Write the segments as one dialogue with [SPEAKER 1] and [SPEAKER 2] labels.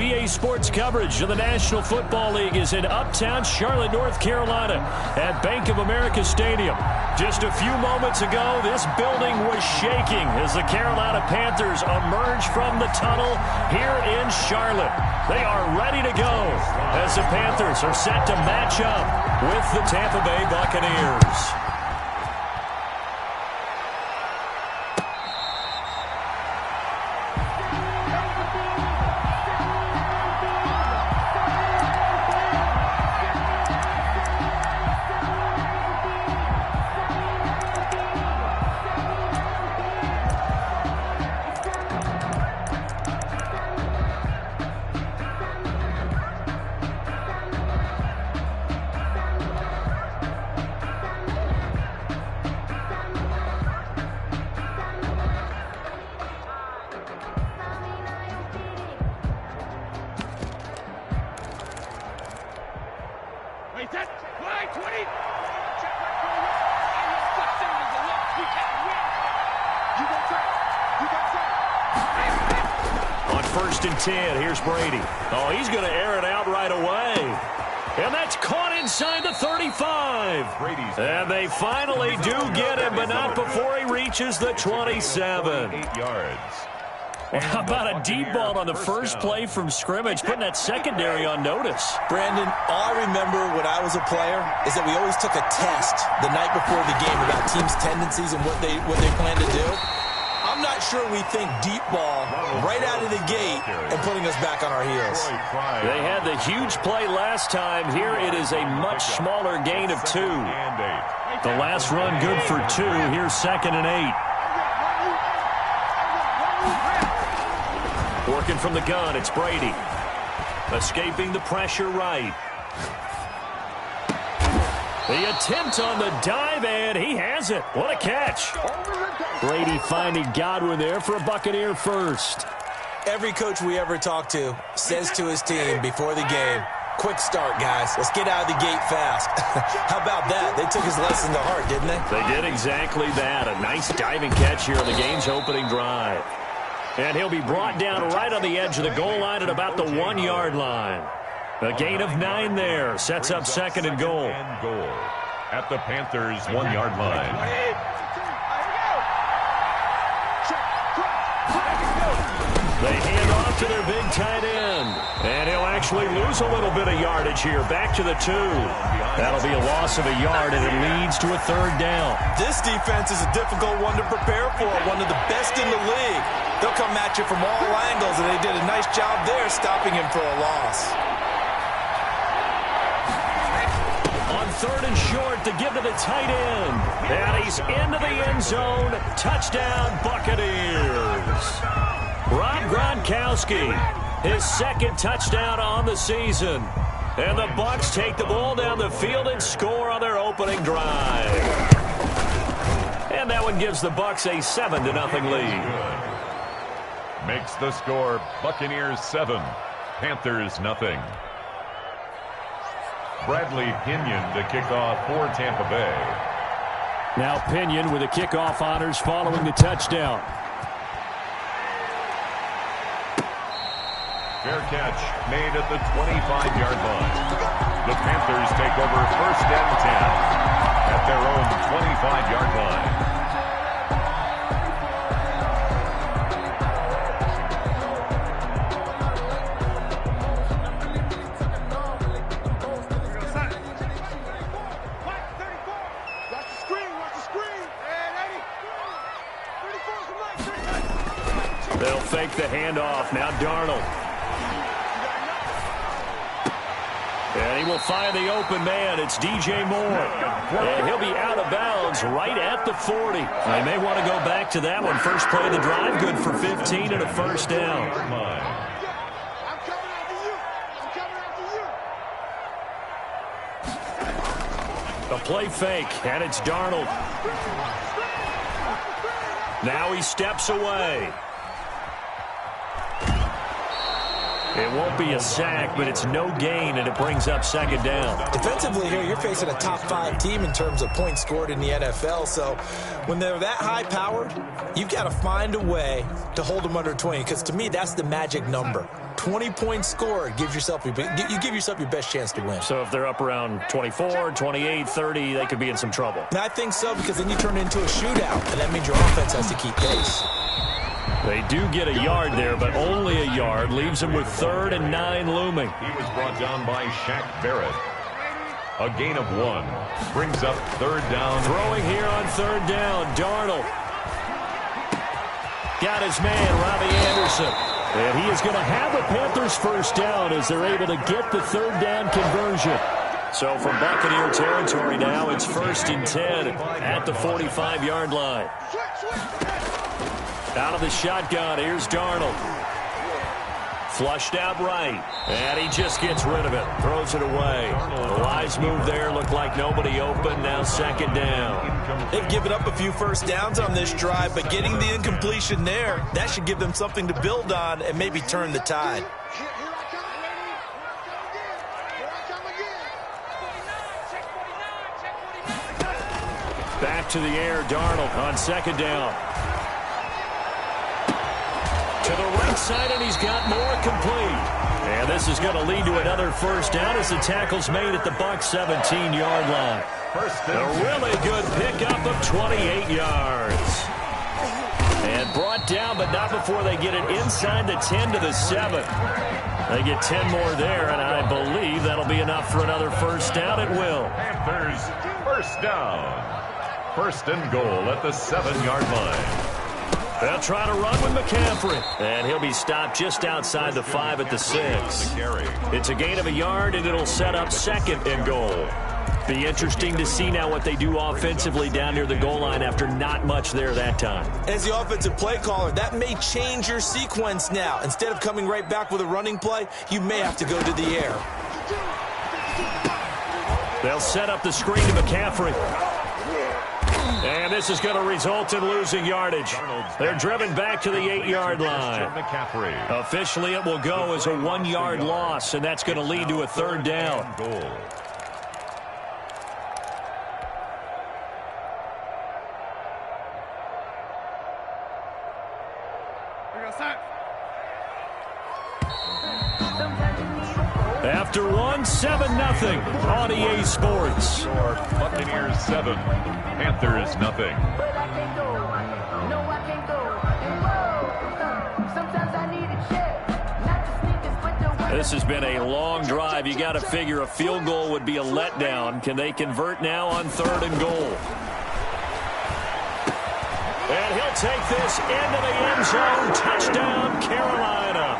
[SPEAKER 1] EA Sports coverage of the National Football League is in uptown Charlotte, North Carolina at Bank of America Stadium. Just a few moments ago, this building was shaking as the Carolina Panthers emerge from the tunnel here in Charlotte. They are ready to go as the Panthers are set to match up with the Tampa Bay Buccaneers. First and 10, here's Brady. Oh, he's going to air it out right away. And that's caught inside the 35. And they finally do get him, but not before he reaches the 27.
[SPEAKER 2] 8 yards.
[SPEAKER 1] How about a deep ball on the first play from scrimmage, putting that secondary on notice?
[SPEAKER 3] Brandon, all I remember when I was a player is that we always took a test the night before the game about teams' tendencies and what they plan to do. I'm not sure we think deep ball right out of the gate and putting us back on our heels.
[SPEAKER 1] They had the huge play last time. Here it is a much smaller gain of 2. The last run good for 2. Here's 2nd and 8. Working from the gun, it's Brady. Escaping the pressure right. The attempt on the dive, and he has it. What a catch. Brady finding Godwin there for a Buccaneer first.
[SPEAKER 3] Every coach we ever talk to says to his team before the game, quick start, guys. Let's get out of the gate fast. How about that? They took his lesson to heart, didn't they?
[SPEAKER 1] They did exactly that. A nice diving catch here on the game's opening drive. And he'll be brought down right on the edge of the goal line at about the 1-yard line. A gain of 9 there. Sets up 2nd and goal.
[SPEAKER 2] At the Panthers' 1-yard line.
[SPEAKER 1] They hand off to their big tight end. And he'll actually lose a little bit of yardage here. Back to the 2. That'll be a loss of a yard, and it leads to a 3rd down.
[SPEAKER 3] This defense is a difficult one to prepare for. One of the best in the league. They'll come at you from all angles, and they did a nice job there stopping him for a loss.
[SPEAKER 1] On 3rd and short to give to the tight end. And he's into the end zone. Touchdown, Buccaneers. Rob Gronkowski, his 2nd touchdown on the season. And the Bucs take the ball down the field and score on their opening drive. And that one gives the Bucs a 7-0 lead.
[SPEAKER 2] Makes the score Buccaneers 7, Panthers 0. Bradley Pinion to kick off for Tampa Bay.
[SPEAKER 1] Now Pinion with the kickoff honors following the touchdown.
[SPEAKER 2] Fair catch made at the 25-yard line. The Panthers take over 1st and 10 at their own 25-yard line.
[SPEAKER 1] They'll fake the handoff. Now Darnold. And he will find the open man. It's DJ Moore. And he'll be out of bounds right at the 40. They may want to go back to that one. First play of the drive, good for 15 and a 1st down. The play fake, and it's Darnold. Now he steps away. It won't be a sack, but it's no gain, and it brings up 2nd down.
[SPEAKER 3] Defensively here, you're facing a top-5 team in terms of points scored in the NFL. So when they're that high-powered, you've got to find a way to hold them under 20, because to me, that's the magic number. 20-point score, you give yourself your best chance to win.
[SPEAKER 1] So if they're up around 24, 28, 30, they could be in some trouble.
[SPEAKER 3] And I think so, because then you turn it into a shootout, and that means your offense has to keep pace.
[SPEAKER 1] They do get a yard there, but only a yard. Leaves them with 3rd and 9 looming.
[SPEAKER 2] He was brought down by Shaq Barrett. A gain of 1. Brings up 3rd down.
[SPEAKER 1] Throwing here on 3rd down. Darnold. Got his man, Robbie Anderson. And he is going to have the Panthers first down as they're able to get the 3rd down conversion. So from Buccaneer territory now, it's 1st and 10 at the 45-yard line. Out of the shotgun, here's Darnold. Flushed out right, and he just gets rid of it. Throws it away. The wise move there. Looked like nobody open. Now 2nd down.
[SPEAKER 3] They've given up a few first downs on this drive, but getting the incompletion there, that should give them something to build on and maybe turn the tide.
[SPEAKER 1] Back to the air, Darnold on 2nd down. To the right side, and he's got more complete. And this is going to lead to another first down as the tackle's made at the Bucs 17-yard line. A really good pickup of 28 yards. And brought down, but not before they get it inside the 10 to the 7. They get 10 more there, and I believe that'll be enough for another first down. It will.
[SPEAKER 2] Panthers first down. 1st and goal at the 7-yard line.
[SPEAKER 1] They'll try to run with McCaffrey. And he'll be stopped just outside the 5 at the 6. It's a gain of a yard, and it'll set up 2nd and goal. Be interesting to see now what they do offensively down near the goal line after not much there that time.
[SPEAKER 3] As the offensive play caller, that may change your sequence now. Instead of coming right back with a running play, you may have to go to the air.
[SPEAKER 1] They'll set up the screen to McCaffrey. And this is going to result in losing yardage. They're driven back to the 8-yard line. Officially, it will go as a 1-yard loss, and that's going to lead to a 3rd down. After one, 7-0 on EA Sports.
[SPEAKER 2] Buccaneers 7, Panthers 0.
[SPEAKER 1] This has been a long drive. You got to figure a field goal would be a letdown. Can they convert now on 3rd and goal? And he'll take this into the end zone. Touchdown, Carolina.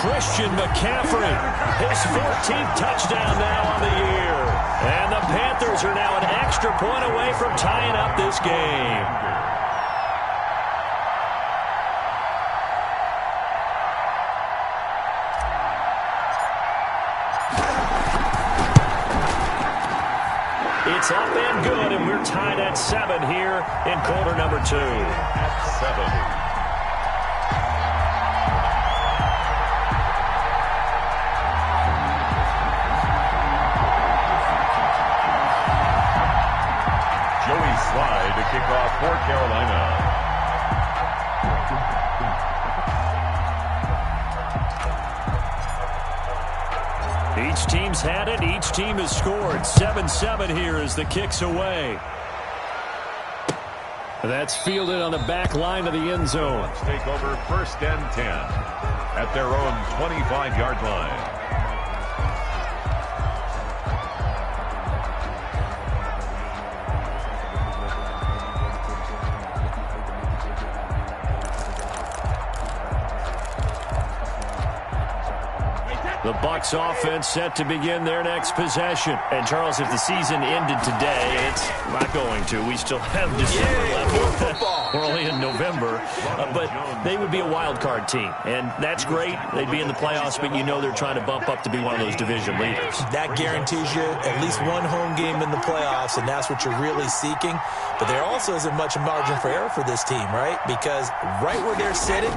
[SPEAKER 1] Christian McCaffrey, his 14th touchdown now on the year. And the Panthers are now an extra point away from tying up this game. It's up and good, and we're tied at 7 here in quarter number 2.
[SPEAKER 2] At 7. Slide to kick off for Carolina.
[SPEAKER 1] Each team's had it. Each team has scored. 7-7 here as the kick's away. That's fielded on the back line of the end zone.
[SPEAKER 2] Let's take over 1st and 10 at their own 25-yard line.
[SPEAKER 1] The Bucs offense set to begin their next possession. And, Charles, if the season ended today, it's not going to. We still have December left. We're only in November. But they would be a wild card team. And that's great. They'd be in the playoffs, but you know they're trying to bump up to be one of those division leaders.
[SPEAKER 3] That guarantees you at least one home game in the playoffs, and that's what you're really seeking. But there also isn't much margin for error for this team, right? Because right where they're sitting,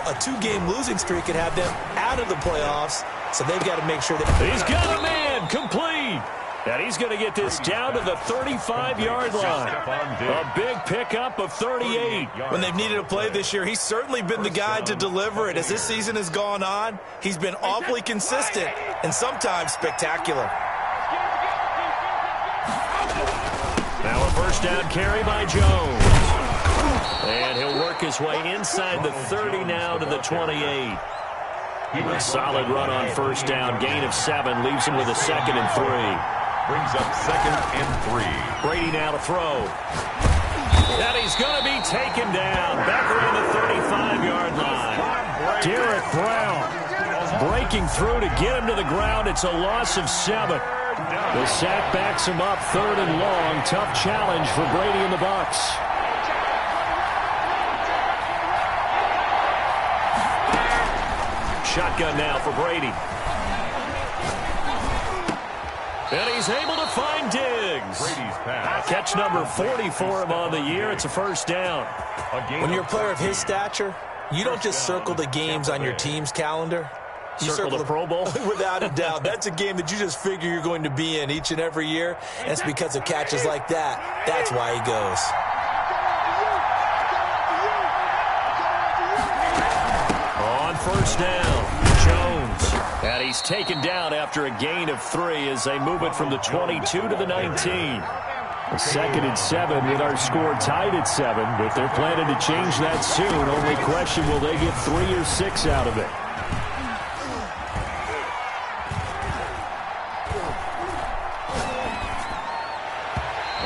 [SPEAKER 3] a 2-game losing streak could have them out of the playoffs, so they've got to make sure that...
[SPEAKER 1] He's got a man, complete. And he's going to get this down to the 35-yard line. A big pickup of 38.
[SPEAKER 3] When they've needed a play this year, he's certainly been the guy to deliver it. As this season has gone on, he's been awfully consistent and sometimes spectacular.
[SPEAKER 1] Now a first down carry by Jones. And he'll work his way inside the 30 now to the 28. A solid run on first down. Gain of 7 leaves him with a 2nd and 3.
[SPEAKER 2] Brings up 2nd and 3.
[SPEAKER 1] Brady now to throw. And he's going to be taken down. Back around the 35-yard line. Derek Brown breaking through to get him to the ground. It's a loss of 7. The sack backs him up 3rd and long. Tough challenge for Brady and the Bucs. Shotgun now for Brady. And he's able to find Diggs.
[SPEAKER 2] Brady's pass.
[SPEAKER 1] Catch number 40 for him on the year. It's a first down.
[SPEAKER 3] When you're a player of his stature, you don't just circle the games on your team's calendar. You
[SPEAKER 1] circle the Pro Bowl?
[SPEAKER 3] Without a doubt. That's a game that you just figure you're going to be in each and every year. And it's because of catches like that. That's why he goes.
[SPEAKER 1] On first down, Jones. And he's taken down after a gain of 3 as they move it from the 22 to the 19. A 2nd and 7 with our score tied at 7, but they're planning to change that soon. Only question, will they get 3 or 6 out of it?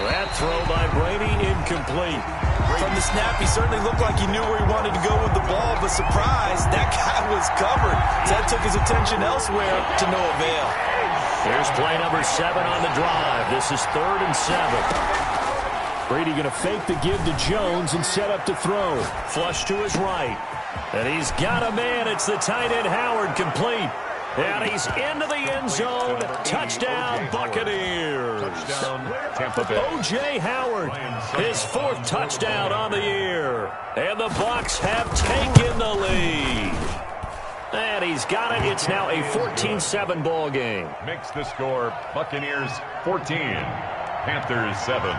[SPEAKER 1] That throw by Brady incomplete.
[SPEAKER 3] From the snap, he certainly looked like he knew where he wanted to go with the ball, but surprise, that guy was covered. So that took his attention elsewhere to no avail.
[SPEAKER 1] Here's play number 7 on the drive. This is 3rd and 7. Brady going to fake the give to Jones and set up to throw. Flush to his right. And he's got a man. It's the tight end Howard, complete. And he's into the end zone. Touchdown, Buccaneers.
[SPEAKER 2] Touchdown, Tampa Bay.
[SPEAKER 1] O.J. Howard, his 4th touchdown on the year. And the Bucs have taken the lead. And he's got it. It's now a 14-7 ball game.
[SPEAKER 2] Makes the score Buccaneers 14, Panthers 7.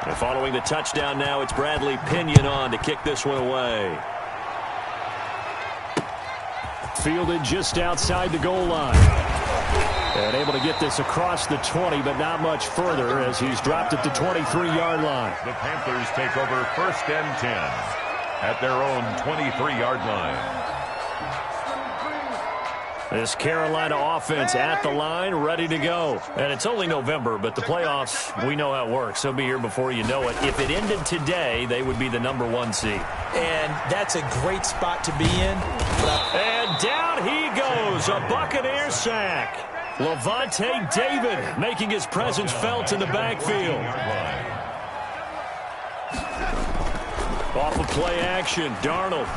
[SPEAKER 1] And following the touchdown now, it's Bradley Pinion on to kick this one away. Fielded just outside the goal line. And able to get this across the 20, but not much further as he's dropped at the 23-yard line.
[SPEAKER 2] The Panthers take over 1st and 10 at their own 23-yard line.
[SPEAKER 1] This Carolina offense at the line, ready to go. And it's only November, but the playoffs, we know how it works. They'll be here before you know it. If it ended today, they would be the number 1 seed.
[SPEAKER 3] And that's a great spot to be in.
[SPEAKER 1] And down he goes, a Buccaneer sack. Levante David making his presence felt in the backfield. Off of play action, Darnold.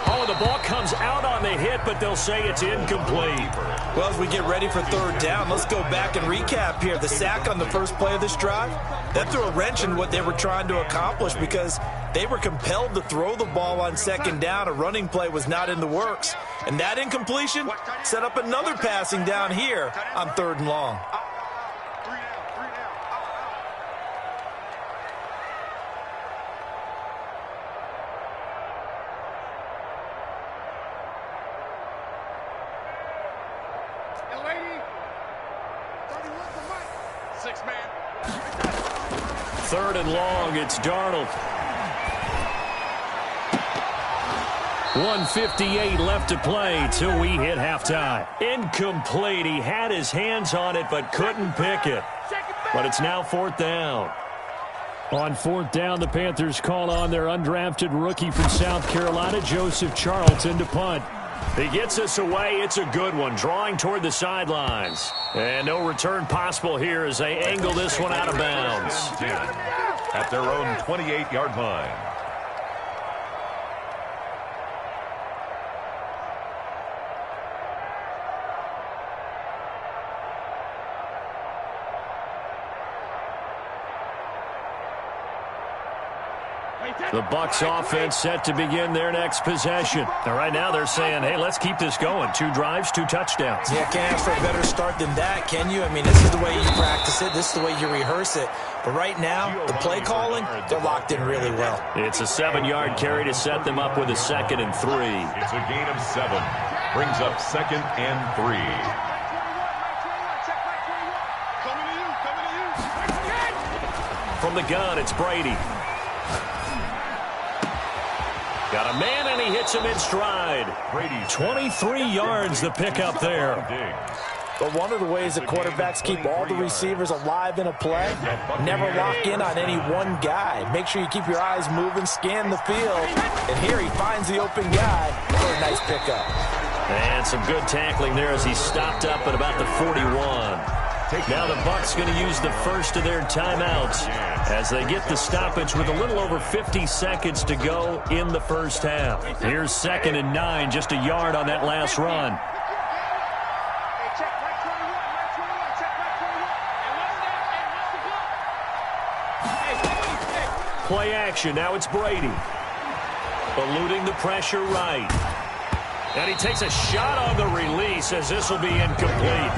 [SPEAKER 1] Oh, the ball comes out on the hit, but they'll say it's incomplete.
[SPEAKER 3] Well, as we get ready for 3rd down, let's go back and recap here. The sack on the first play of this drive, that threw a wrench in what they were trying to accomplish because they were compelled to throw the ball on 2nd down. A running play was not in the works. And that incompletion set up another passing down here on 3rd and long.
[SPEAKER 1] Third and long, it's Darnold. 1:58 left to play till we hit halftime. Incomplete. He had his hands on it but couldn't pick it. But it's now 4th down. On 4th down, the Panthers call on their undrafted rookie from South Carolina, Joseph Charlton, to punt. He gets us away. It's a good one, drawing toward the sidelines. And no return possible here as they angle this one out of bounds.
[SPEAKER 2] At their own 28-yard line.
[SPEAKER 1] The Bucs offense set to begin their next possession. And right now they're saying, hey, let's keep this going. 2 drives, 2 touchdowns.
[SPEAKER 3] Yeah, can't ask for a better start than that, can you? I mean, this is the way you practice it. This is the way you rehearse it. But right now, the play calling, they're locked in really well.
[SPEAKER 1] It's a 7-yard carry to set them up with a 2nd and 3.
[SPEAKER 2] It's a gain of 7. Brings up 2nd and 3.
[SPEAKER 1] From the gun, it's Brady. Got a man, and he hits him in stride. 23 yards the pickup there.
[SPEAKER 3] But one of the ways that quarterbacks keep all the receivers alive in a play, never lock in on any one guy. Make sure you keep your eyes moving, scan the field. And here he finds the open guy for a nice pickup.
[SPEAKER 1] And some good tackling there as he stopped up at about the 41. Now the Bucs going to use the first of their timeouts as they get the stoppage with a little over 50 seconds to go in the first half. Here's 2nd and 9, just a yard on that last run. Play action, now it's Brady. Eluding the pressure right. And he takes a shot on the release as this will be incomplete.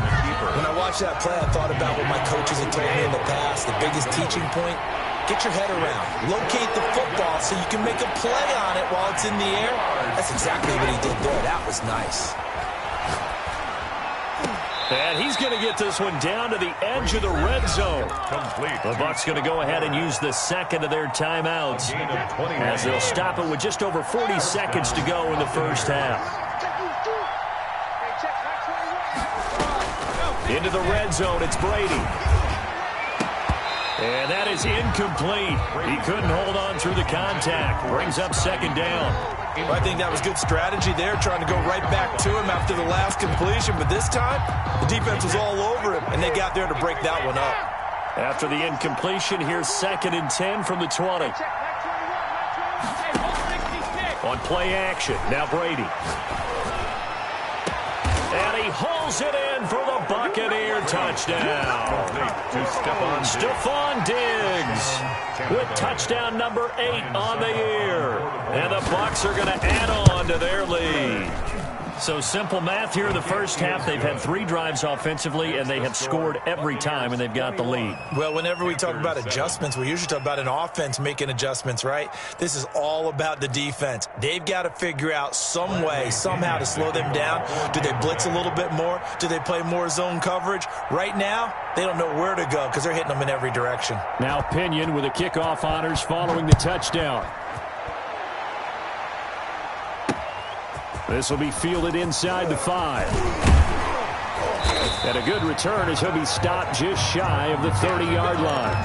[SPEAKER 3] When I watched that play, I thought about what my coaches had told me in the past. The biggest teaching point, get your head around. Locate the football so you can make a play on it while it's in the air. That's exactly what he did there. That was nice.
[SPEAKER 1] And he's going to get this one down to the edge of the red zone. The Bucs going to go ahead and use the 2nd of their timeouts as they'll stop it with just over 40 seconds to go in the first half. Into the red zone, it's Brady. And that is incomplete. He couldn't hold on through the contact. Brings up 2nd down.
[SPEAKER 3] Well, I think that was good strategy there, trying to go right back to him after the last completion. But this time, the defense was all over him, and they got there to break that one up.
[SPEAKER 1] After the incompletion, here's 2nd and 10 from the 20. On play action, now Brady. And he hauls it in for the Buccaneer touchdown. Stephon Diggs with touchdown number 8 on the year. And the Bucs are going to add on to their lead. So simple math here in the first half. They've had 3 drives offensively, and they have scored every time, and they've got the lead.
[SPEAKER 3] Well, whenever we talk about adjustments, we usually talk about an offense making adjustments, right? This is all about the defense. They've got to figure out some way, somehow to slow them down. Do they blitz a little bit more? Do they play more zone coverage? Right now, they don't know where to go because they're hitting them in every direction.
[SPEAKER 1] Now Pinion with the kickoff honors following the touchdown. This will be fielded inside the 5. And a good return as he'll be stopped just shy of the 30-yard line.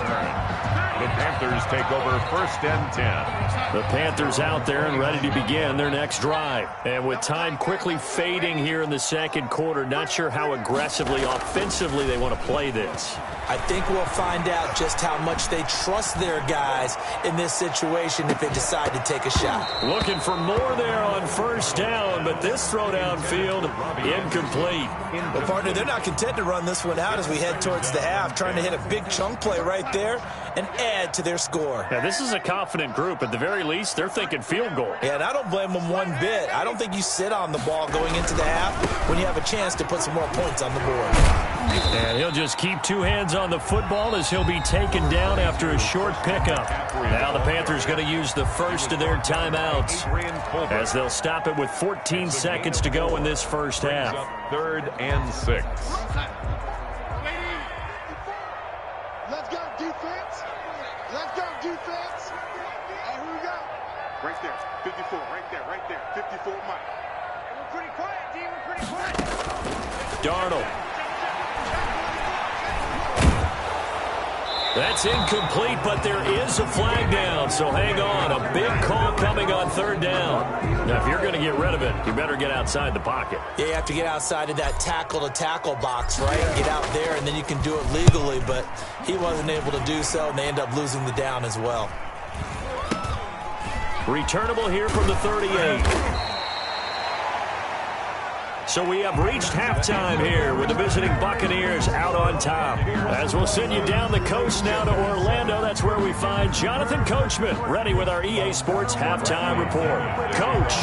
[SPEAKER 2] The Panthers take over 1st and 10.
[SPEAKER 1] The Panthers out there and ready to begin their next drive. And with time quickly fading here in the second quarter, not sure how aggressively, offensively they want to play this.
[SPEAKER 3] I think we'll find out just how much they trust their guys in this situation if they decide to take a shot.
[SPEAKER 1] Looking for more there on 1st down, but this throw downfield incomplete.
[SPEAKER 3] Well, partner, they're not content to run this one out as we head towards the half, trying to hit a big chunk play right there and add to their score.
[SPEAKER 1] Now, this is a confident group. At the very least, they're thinking field goal.
[SPEAKER 3] Yeah, and I don't blame them one bit. I don't think you sit on the ball going into the half when you have a chance to put some more points on the board.
[SPEAKER 1] And he'll just keep 2 hands on the football as he'll be taken down after a short pickup. Now the Panthers going to use the first of their timeouts as they'll stop it with 14 seconds to go in this first half.
[SPEAKER 2] 3rd and 6.
[SPEAKER 4] Let's go, defense. Let's go, defense. Here we go. Right there, 54, right there, 54, Mike. We're pretty quiet, D. We're pretty quiet.
[SPEAKER 1] Darnold. That's incomplete, but there is a flag down, so hang on. A big call coming on 3rd down. Now, if you're going to get rid of it, you better get outside the pocket.
[SPEAKER 3] Yeah, you have to get outside of that tackle-to-tackle box, right? Get out there, and then you can do it legally, but he wasn't able to do so, and they end up losing the down as well.
[SPEAKER 1] Returnable here from the 38. So we have reached halftime here with the visiting Buccaneers out on top. As we'll send you down the coast now to Orlando, that's where we find Jonathan Coachman, ready with our EA Sports halftime report. Coach.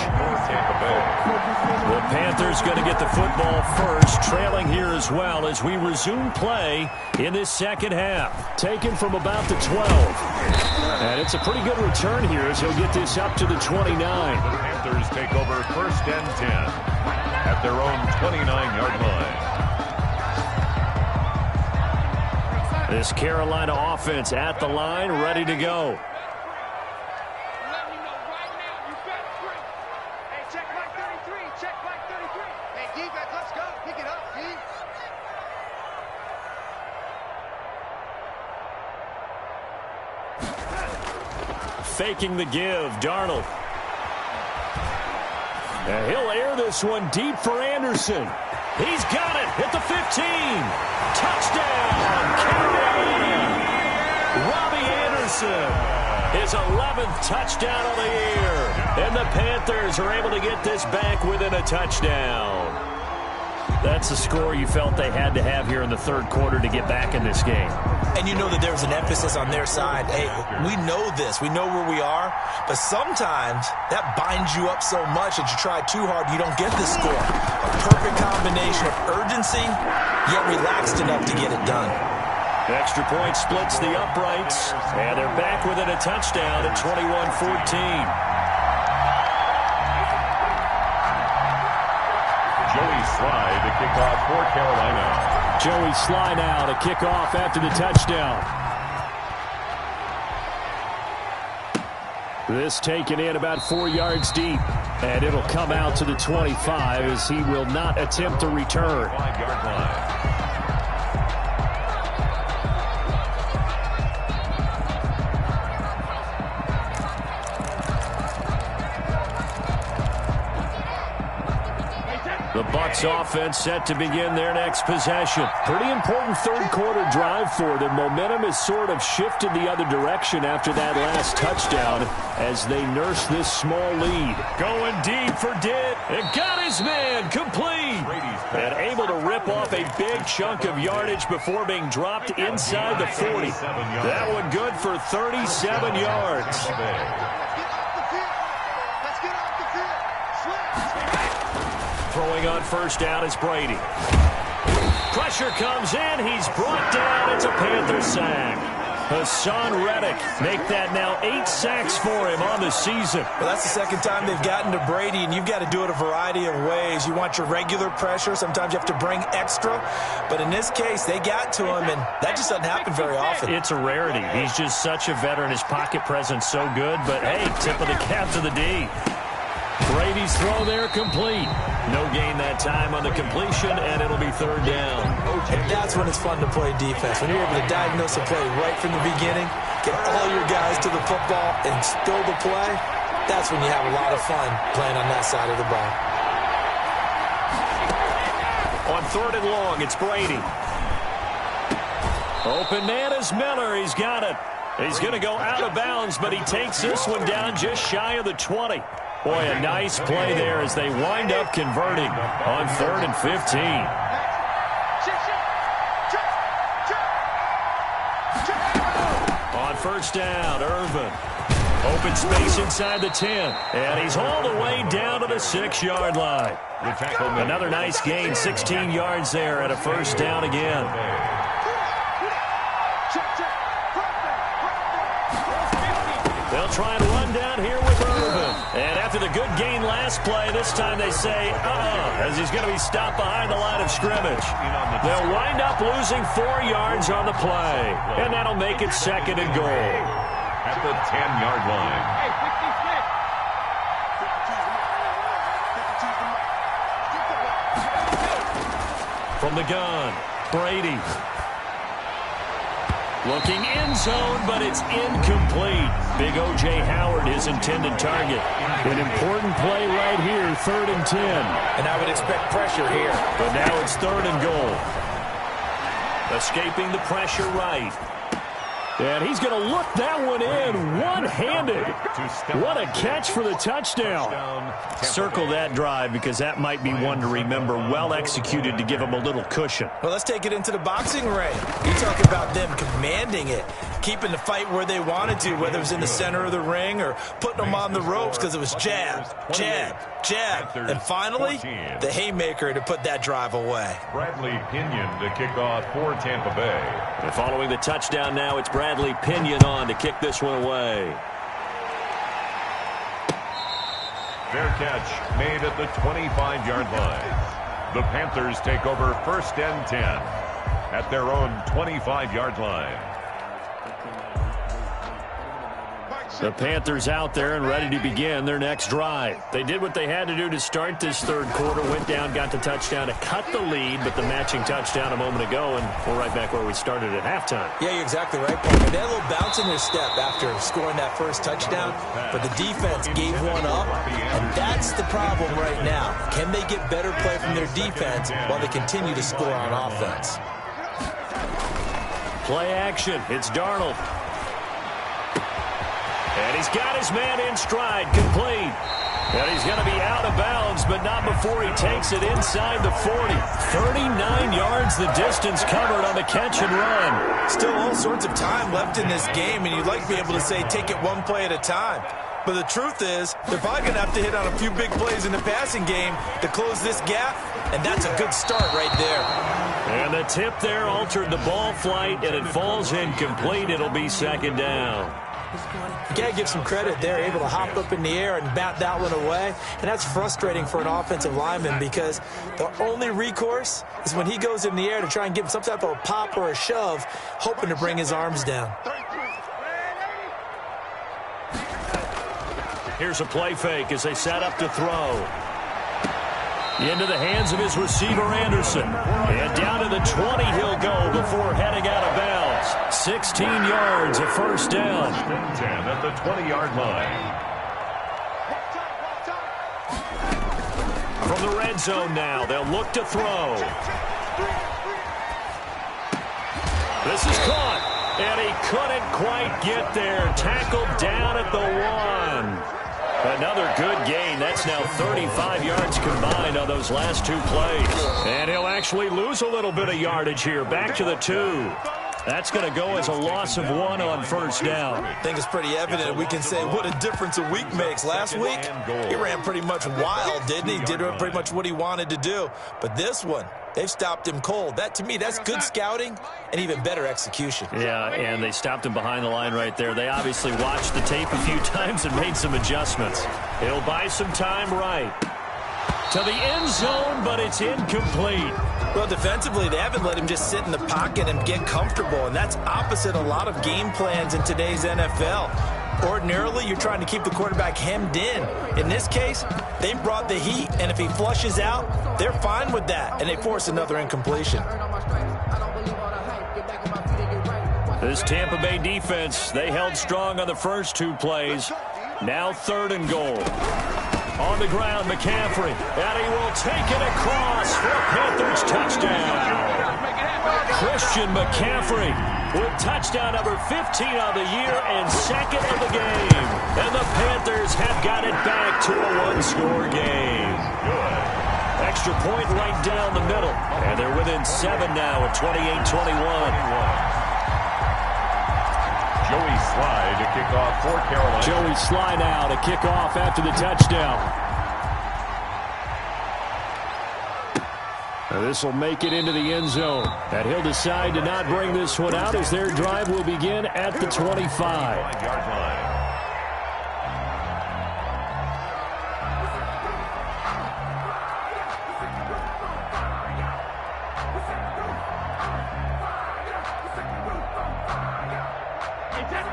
[SPEAKER 1] The Panthers going to get the football first, trailing here as well as we resume play in this second half. Taken from about the 12. And it's a pretty good return here as he'll get this up to the 29.
[SPEAKER 2] The Panthers take over first and 10 at their own 29-yard line.
[SPEAKER 1] This Carolina offense at the line, ready to go. Faking the give, Darnold. And he'll air this one deep for Anderson. He's got it at the 15. Touchdown, Carolina. Robbie Anderson, his 11th touchdown of the year. And the Panthers are able to get this back within a touchdown. That's the score you felt they had to have here in the third quarter to get back in this game.
[SPEAKER 3] And you know that there's an emphasis on their side. Hey, we know this. We know where we are. But sometimes that binds you up so much that you try too hard, you don't get the score. A perfect combination of urgency, yet relaxed enough to get it done.
[SPEAKER 1] The extra point splits the uprights. And they're back within a touchdown at 21-14.
[SPEAKER 2] Joey Sly to kick off for Carolina.
[SPEAKER 1] Joey Sly now to kick off after the touchdown. This taken in about 4 yards deep. And it'll come out to the 25 as he will not attempt to return.
[SPEAKER 2] 5-yard line.
[SPEAKER 1] The Bucs offense set to begin their next possession. Pretty important third quarter drive for them. Momentum has sort of shifted the other direction after that last touchdown as they nurse this small lead. Going deep for Ditt. And got his man complete. And able to rip off a big chunk of yardage before being dropped inside the 40. That one good for 37 yards. Throwing on first down is Brady. Pressure comes in. He's brought down. It's a Panther sack. Hassan Reddick make that now 8 sacks for him on the season.
[SPEAKER 3] Well, that's the second time they've gotten to Brady, and you've got to do it a variety of ways. You want your regular pressure. Sometimes you have to bring extra. But in this case, they got to him, and that just doesn't happen very often.
[SPEAKER 1] It's a rarity. He's just such a veteran. His pocket presence so good. But, hey, tip of the cap to the D. Brady's throw there complete. No gain that time on the completion, and it'll be third down.
[SPEAKER 3] And that's when it's fun to play defense. When you're able to diagnose a play right from the beginning, get all your guys to the football, and still the play, that's when you have a lot of fun playing on that side of the ball.
[SPEAKER 1] On third and long, it's Brady. Open man is Miller. He's got it. He's going to go out of bounds, but he takes this one down just shy of the 20. Boy, a nice play there as they wind up converting on third and 15. On first down, Irvin. Open space inside the 10. And he's all the way down to the 6-yard line. Another nice gain, 16 yards there at a first down again. They'll try and run down here with Irvin. And after the good gain last play, this time they say, as he's going to be stopped behind the line of scrimmage. They'll wind up losing 4 yards on the play. And that'll make it second and goal.
[SPEAKER 2] At the 10-yard line.
[SPEAKER 1] From the gun, Brady. Looking end zone, but it's incomplete. Big O.J. Howard, his intended target. An important play right here, third and 10.
[SPEAKER 3] And I would expect pressure here.
[SPEAKER 1] But now it's third and goal. Escaping the pressure right. And he's going to look that one in one-handed. What a catch for the touchdown. Circle that drive because that might be one to remember. Well executed to give him a little cushion.
[SPEAKER 3] Well, let's take it into the boxing ring. You talk about them commanding it, keeping the fight where they wanted to, whether it was in the center of the ring or putting them on the ropes because it was jab, jab, jab. And finally, the haymaker to put that drive away.
[SPEAKER 2] Bradley Pinion to kick off for Tampa Bay.
[SPEAKER 1] And following the touchdown now, it's Bradley Pinion on to kick this one away.
[SPEAKER 2] Fair catch made at the 25-yard line. The Panthers take over 1st and 10 at their own 25-yard line.
[SPEAKER 1] The Panthers out there and ready to begin their next drive. They did what they had to do to start this third quarter, went down, got the touchdown to cut the lead, but the matching touchdown a moment ago, and we're right back where we started at halftime.
[SPEAKER 3] Yeah, you're exactly right, Paul. They had a little bounce in their step after scoring that first touchdown, but the defense gave one up, and that's the problem right now. Can they get better play from their defense while they continue to score on offense?
[SPEAKER 1] Play action. It's Darnold. And he's got his man in stride, complete. And he's going to be out of bounds, but not before he takes it inside the 40. 39 yards the distance covered on the catch and run.
[SPEAKER 3] Still all sorts of time left in this game, and you'd like to be able to say take it one play at a time. But the truth is, they're probably going to have to hit on a few big plays in the passing game to close this gap, and that's a good start right there.
[SPEAKER 1] And the tip there altered the ball flight, and it falls incomplete. It'll be 2nd down.
[SPEAKER 3] You got to give some credit. They're able to hop up in the air and bat that one away. And that's frustrating for an offensive lineman because the only recourse is when he goes in the air to try and give some type of a pop or a shove, hoping to bring his arms down.
[SPEAKER 1] Here's a play fake as they set up to throw. Into the hands of his receiver, Anderson. And down to the 20 he'll go before heading out of bounds. 16 yards, a 1st down.
[SPEAKER 2] 10 at the 20-yard line.
[SPEAKER 1] From the red zone now, they'll look to throw. This is caught. And he couldn't quite get there. Tackled down at the 1. Another good gain. That's now 35 yards combined on those last 2 plays. And he'll actually lose a little bit of yardage here. Back to the 2. That's going to go as a loss of 1 on 1st down.
[SPEAKER 3] I think it's pretty evident. We can say what a difference a week makes. Last week, he ran pretty much wild, didn't he? Did pretty much what he wanted to do. But this one, they've stopped him cold. That, to me, that's good scouting and even better execution.
[SPEAKER 1] Yeah, and they stopped him behind the line right there. They obviously watched the tape a few times and made some adjustments. He'll buy some time right. To the end zone, but it's incomplete.
[SPEAKER 3] Well, defensively, they haven't let him just sit in the pocket and get comfortable, and that's opposite a lot of game plans in today's NFL. Ordinarily, you're trying to keep the quarterback hemmed in. In this case, they brought the heat, and if he flushes out, they're fine with that, and they force another incompletion.
[SPEAKER 1] This Tampa Bay defense, they held strong on the first 2 plays. Now 3rd and goal. On the ground, McCaffrey, and he will take it across for a Panthers touchdown. Christian McCaffrey with touchdown number 15 on the year and 2nd of the game. And the Panthers have got it back to a 1-score game. Good. Extra point right down the middle. And they're within 7 now at 28-21.
[SPEAKER 2] Joey Sly to kick off for Carolina.
[SPEAKER 1] Joey Sly now to kick off after the touchdown. This will make it into the end zone. And he'll decide to not bring this one out as their drive will begin at the 25-yard line.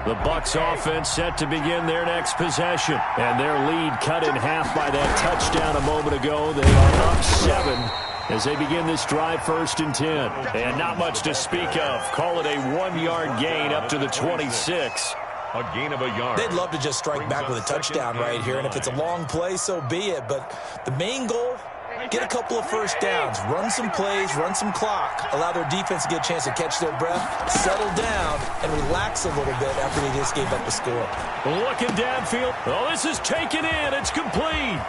[SPEAKER 1] The Bucs offense set to begin their next possession. And their lead cut in half by that touchdown a moment ago. They are up 7 as they begin this drive 1st and 10. And not much to speak of. Call it a 1-yard gain up to the 26.
[SPEAKER 2] A gain of a yard.
[SPEAKER 3] They'd love to just strike back with a touchdown right here. And if it's a long play, so be it. But the main goal Get a couple of first downs, run some plays, run some clock, allow their defense to get a chance to catch their breath, settle down, and relax a little bit after they just gave up a score.
[SPEAKER 1] Looking downfield. Oh, this is taken in. It's complete.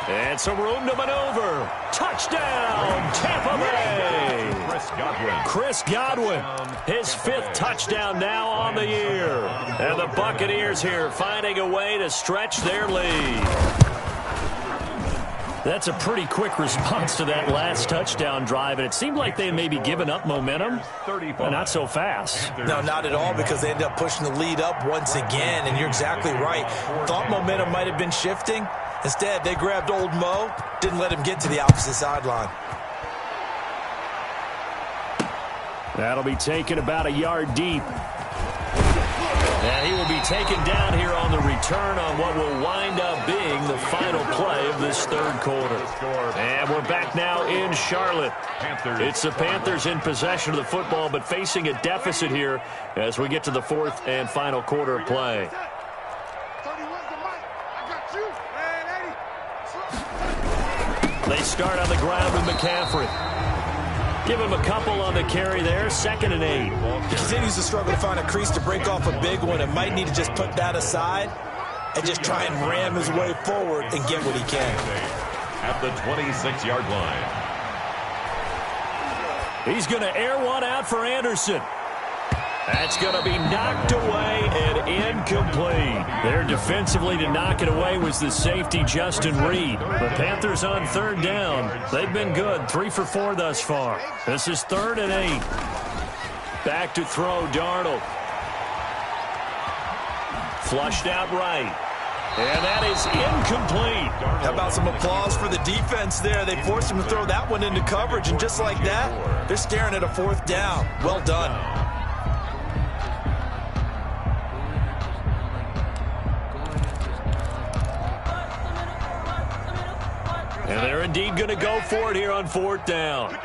[SPEAKER 1] And some room to maneuver. Touchdown, Tampa Bay. Chris Godwin, his 5th touchdown now on the year. And the Buccaneers here finding a way to stretch their lead. That's a pretty quick response to that last touchdown drive, and it seemed like they may be giving up momentum, but not so fast.
[SPEAKER 3] No, not at all, because they ended up pushing the lead up once again, and you're exactly right. Thought momentum might have been shifting. Instead, they grabbed old Mo, didn't let him get to the opposite sideline.
[SPEAKER 1] That'll be taken about a yard deep. And he will be taken down here on the return on what will wind up being the final play of this 3rd quarter. And we're back now in Charlotte. It's the Panthers in possession of the football, but facing a deficit here as we get to the 4th and final quarter of play. They start on the ground with McCaffrey. Give him a couple on the carry there. 2nd and 8.
[SPEAKER 3] He continues to struggle to find a crease to break off a big one and might need to just put that aside and just try and ram his way forward and get what he can.
[SPEAKER 2] At the 26-yard line.
[SPEAKER 1] He's going to air one out for Anderson. That's going to be knocked away and incomplete. There defensively to knock it away was the safety, Justin Reed. The Panthers on 3rd down. They've been good, 3 for 4 thus far. This is 3rd and 8. Back to throw, Darnold. Flushed out right. And that is incomplete.
[SPEAKER 3] How about some applause for the defense there? They forced him to throw that one into coverage, and just like that, they're staring at a 4th down. Well done.
[SPEAKER 1] And they're indeed going to go for it here on 4th down.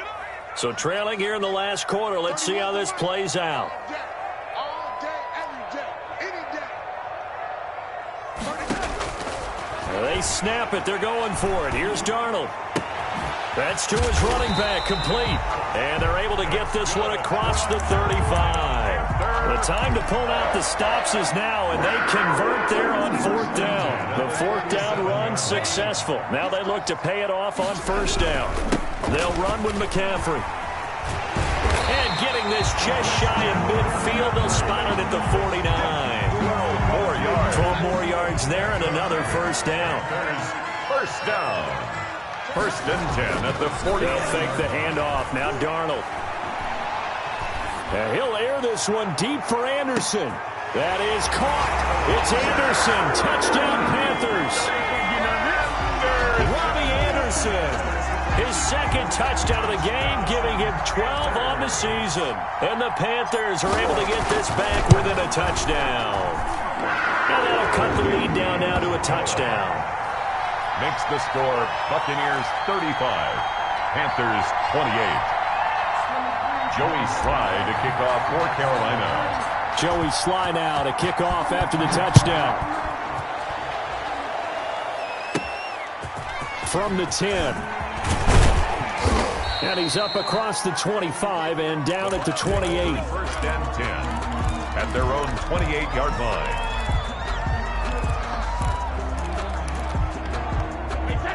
[SPEAKER 1] So trailing here in the last quarter. Let's see how this plays out. They snap it. They're going for it. Here's Darnold. That's to his running back. Complete. And they're able to get this one across the 35. The time to pull out the stops is now, and they convert there on 4th down. The 4th down run successful. Now they look to pay it off on 1st down. They'll run with McCaffrey. And getting this just shy of midfield, they'll spot it at the 49. 12 more yards there and another 1st down.
[SPEAKER 2] First down. 1st and 10 at the 40.
[SPEAKER 1] They'll fake the handoff. Now Darnold. And he'll air this one deep for Anderson. That is caught. It's Anderson. Touchdown, Panthers. Robbie Anderson. His 2nd touchdown of the game, giving him 12 on the season. And the Panthers are able to get this back within a touchdown. And that'll cut the lead down now to a touchdown.
[SPEAKER 2] Makes the score Buccaneers 35, Panthers 28. Joey Sly to kick off for Carolina.
[SPEAKER 1] Joey Sly now to kick off after the touchdown. From the 10. And he's up across the 25 and down at the 28.
[SPEAKER 2] 1st and 10 at their own 28-yard line.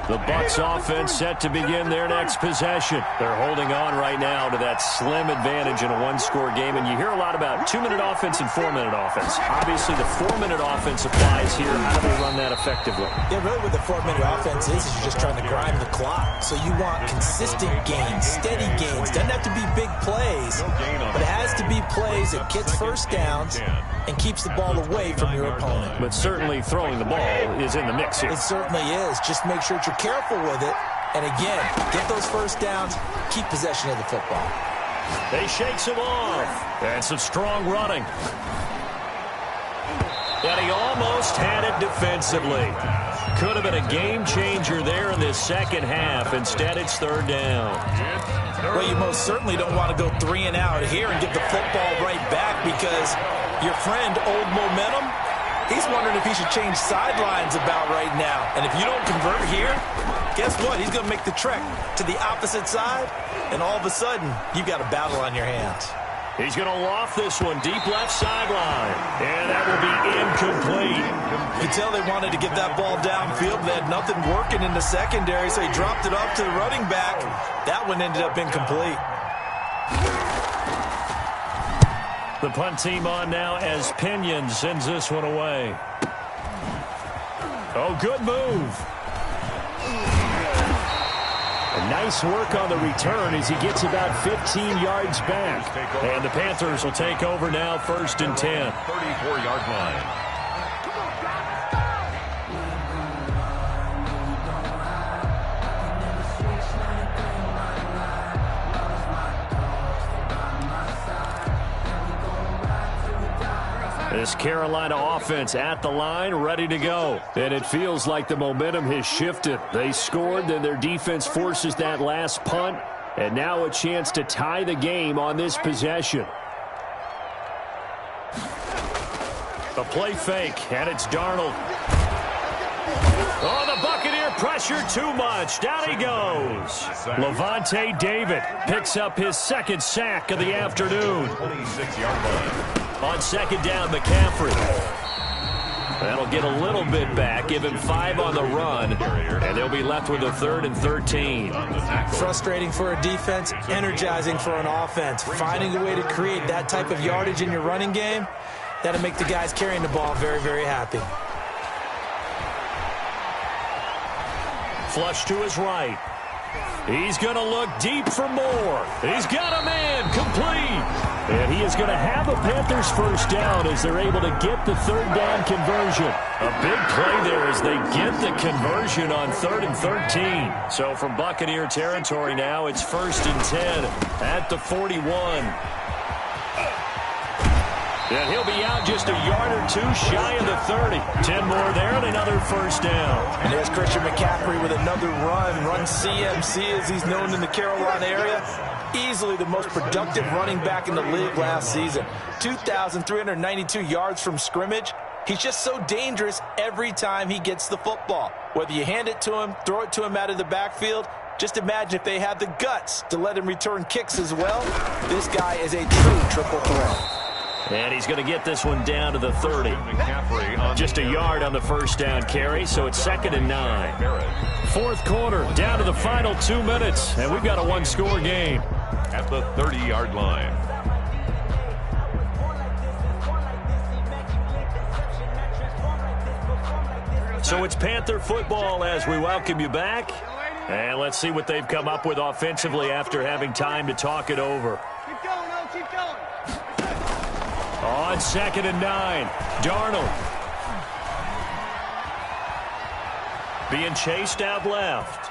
[SPEAKER 1] The Bucs offense set to begin their next possession. They're holding on right now to that slim advantage in a one-score game, and you hear a lot about 2-minute offense and 4-minute offense. Obviously, the 4-minute offense applies here. How do they run that effectively?
[SPEAKER 3] Yeah, really what the 4-minute offense is you're just trying to grind the clock. So you want consistent gains, steady gains. Doesn't have to be big plays, but it has to be plays that gets first downs and keeps the ball away from your opponent.
[SPEAKER 1] But certainly throwing the ball is in the mix here.
[SPEAKER 3] It certainly is. Just make sure that you're careful with it. And again, get those first downs, keep possession of the football.
[SPEAKER 1] They shakes him off. And some strong running. And he almost had it defensively. Could have been a game changer there in this second half. Instead, it's 3rd down.
[SPEAKER 3] Well, you most certainly don't want to go 3 and out here and get the football right back, because your friend, old momentum, He's wondering if he should change sidelines about right now. And if you don't convert here, guess what? He's going to make the trek to the opposite side, and all of a sudden, you've got a battle on your hands.
[SPEAKER 1] He's going to loft this one deep left sideline, and that will be incomplete.
[SPEAKER 3] You can tell they wanted to get that ball downfield. They had nothing working in the secondary, so he dropped it off to the running back. That one ended up incomplete.
[SPEAKER 1] The punt team on now as Pinion sends this one away. Oh, good move. And nice work on the return as he gets about 15 yards back. And the Panthers will take over now, 1st and 10.
[SPEAKER 2] 34-yard line.
[SPEAKER 1] This Carolina offense at the line, ready to go. And it feels like the momentum has shifted. They scored, then their defense forces that last punt. And now a chance to tie the game on this possession. A play fake, and it's Darnold. Oh, the Buccaneer pressure too much. Down he goes. Levante David picks up his 2nd sack of the afternoon.
[SPEAKER 2] 26-yard line.
[SPEAKER 1] On 2nd down, McCaffrey. That'll get a little bit back, give him 5 on the run, and they'll be left with a 3rd and 13.
[SPEAKER 3] Frustrating for a defense, energizing for an offense. Finding a way to create that type of yardage in your running game, that'll make the guys carrying the ball very, very happy.
[SPEAKER 1] Flush to his right. He's going to look deep for more. He's got a man, complete. And he is going to have a Panthers 1st down as they're able to get the 3rd down conversion. A big play there as they get the conversion on 3rd and 13. So from Buccaneer territory now, it's 1st and 10 at the 41. And he'll be out just a yard or 2 shy of the 30. 10 more there and another 1st down.
[SPEAKER 3] And there's Christian McCaffrey with another run CMC as he's known in the Carolina area. Easily the most productive running back in the league last season. 2,392 yards from scrimmage. He's just so dangerous every time he gets the football. Whether you hand it to him, throw it to him out of the backfield, just imagine if they have the guts to let him return kicks as well. This guy is a true triple threat.
[SPEAKER 1] And he's going to get this one down to the 30. Just a yard on the 1st down carry, so it's 2nd and 9. 4th quarter, down to the final 2 minutes, and we've got a 1-score game.
[SPEAKER 2] At the 30-yard line.
[SPEAKER 1] So it's Panther football as we welcome you back. And let's see what they've come up with offensively after having time to talk it over.
[SPEAKER 4] Keep going, no, keep going.
[SPEAKER 1] On 2nd and 9, Darnold. Being chased out left.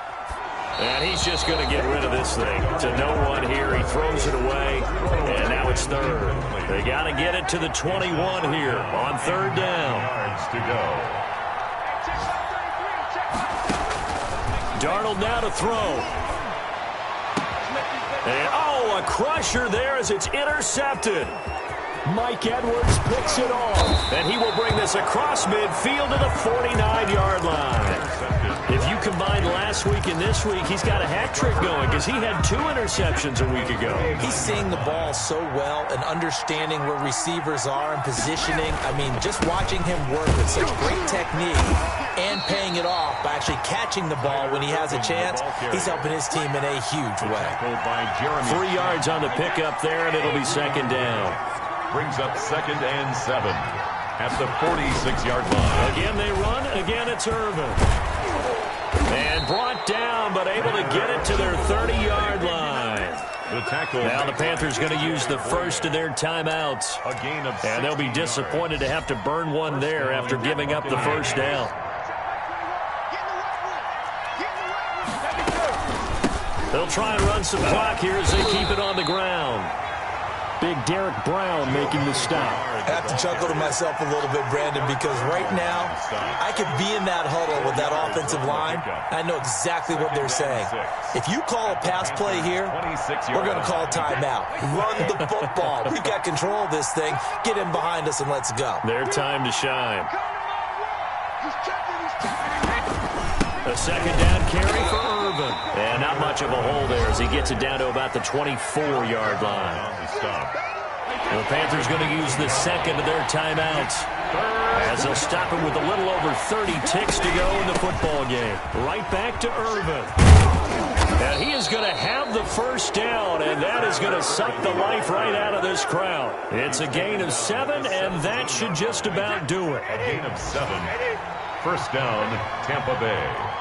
[SPEAKER 1] And he's just going to get rid of this thing. To no one here. He throws it away. And now it's 3rd. They got to get it to the 21 here on 3rd down.
[SPEAKER 2] Yards to go.
[SPEAKER 1] Darnold now to throw. And, oh, a crusher there as it's intercepted. Mike Edwards picks it off. And he will bring this across midfield to the 49-yard line. If you combine last week and this week, he's got a hat trick going because he had 2 interceptions a week ago.
[SPEAKER 3] He's seeing the ball so well and understanding where receivers are and positioning. I mean, just watching him work with such great technique and paying it off by actually catching the ball when he has a chance, he's helping his team in a huge way.
[SPEAKER 1] 3 yards on the pickup there, and it'll be 2nd down.
[SPEAKER 2] Brings up 2nd and 7 at the 46-yard line.
[SPEAKER 1] Again they run. Again it's Irvin. And brought down, but able to get it to their 30-yard line.
[SPEAKER 2] The tackle.
[SPEAKER 1] Now the Panthers going to use the first of their timeouts.
[SPEAKER 2] A gain of 6.
[SPEAKER 1] And they'll be disappointed to have to burn one there after giving up the 1st down. They'll try and run some clock here as they keep it on the ground. Big Derek Brown making the stop.
[SPEAKER 3] I have to chuckle to myself a little bit, Brandon, because right now I could be in that huddle with that offensive line. I know exactly what they're saying. If you call a pass play here, we're going to call timeout. Run the football. We've got control of this thing. Get in behind us and let's go.
[SPEAKER 1] Their time to shine.
[SPEAKER 4] He's checking.
[SPEAKER 1] A second down carry for Irvin. And not much of a hole there as he gets it down to about the 24-yard line. The Panthers going to use the second of their timeouts as they'll stop him with a little over 30 ticks to go in the football game. Right back to Irvin. And he is going to have the first down, and that is going to suck the life right out of this crowd. It's a gain of 7, and that should just about do it.
[SPEAKER 2] A gain of 7. First down, Tampa Bay.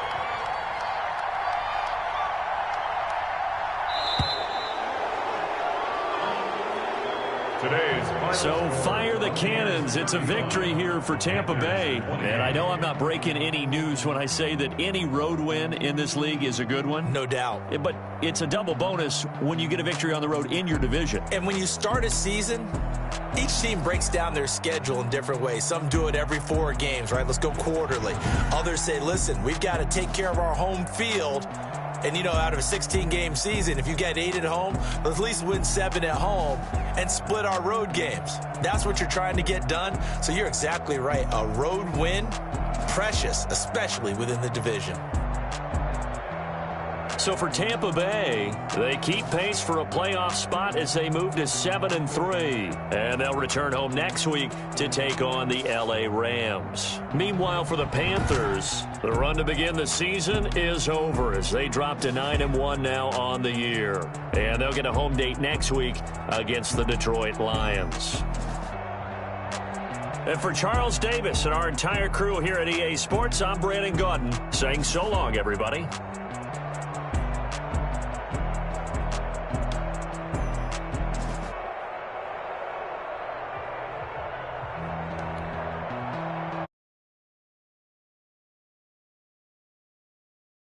[SPEAKER 1] So fire the cannons. It's a victory here for Tampa Bay. And I know I'm not breaking any news when I say that any road win in this league is a good one.
[SPEAKER 3] No doubt.
[SPEAKER 1] But it's a double bonus when you get a victory on the road in your division.
[SPEAKER 3] And when you start a season, each team breaks down their schedule in different ways. Some do it every 4 games, right? Let's go quarterly. Others say, listen, we've got to take care of our home field. And, you know, out of a 16-game season, if you get 8 at home, let's at least win 7 at home and split our road games. That's what you're trying to get done. So you're exactly right. A road win, precious, especially within the division.
[SPEAKER 1] So for Tampa Bay, they keep pace for a playoff spot as they move to 7-3. And they'll return home next week to take on the LA Rams. Meanwhile, for the Panthers, the run to begin the season is over as they drop to 9-1 now on the year. And they'll get a home date next week against the Detroit Lions. And for Charles Davis and our entire crew here at EA Sports, I'm Brandon Gaudin saying so long, everybody.